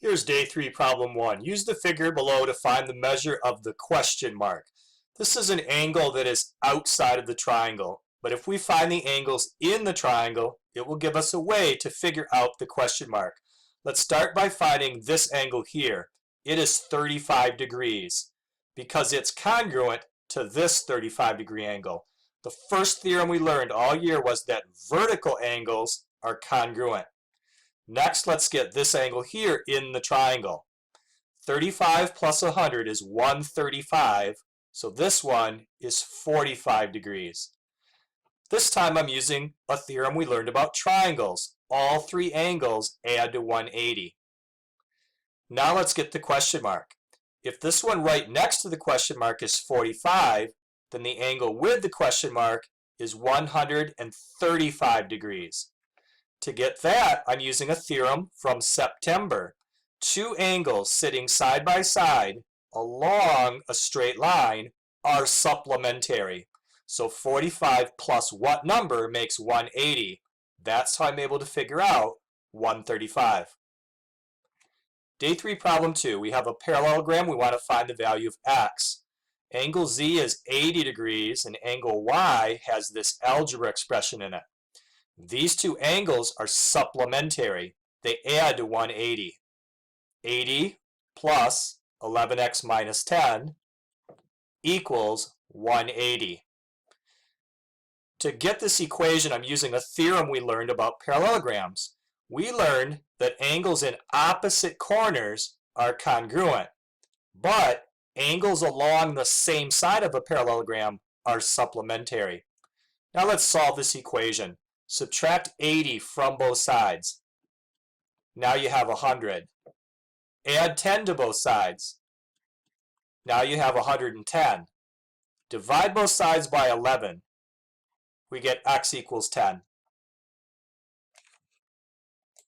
Here's day 3, problem 1. Use the figure below to find the measure of the question mark. This is an angle that is outside of the triangle, but if we find the angles in the triangle, it will give us a way to figure out the question mark. Let's start by finding this angle here. It is 35 degrees because it's congruent to this 35-degree angle. The first theorem we learned all year was that vertical angles are congruent. Next, let's get this angle here in the triangle. 35 plus 100 is 135, so this one is 45 degrees. This time I'm using a theorem we learned about triangles. All three angles add to 180. Now let's get the question mark. If this one right next to the question mark is 45, then the angle with the question mark is 135 degrees. To get that, I'm using a theorem from September. Two angles sitting side by side along a straight line are supplementary. So 45 plus what number makes 180? That's how I'm able to figure out 135. Day 3, problem 2. We have a parallelogram. We want to find the value of x. Angle z is 80 degrees and angle y has this algebra expression in it. These two angles are supplementary. They add to 180. 80 plus 11x minus 10 equals 180. To get this equation, I'm using a theorem we learned about parallelograms. We learned that angles in opposite corners are congruent, but angles along the same side of a parallelogram are supplementary. Now let's solve this equation. Subtract 80 from both sides. Now you have 100. Add 10 to both sides. Now you have 110. Divide both sides by 11. We get x equals 10.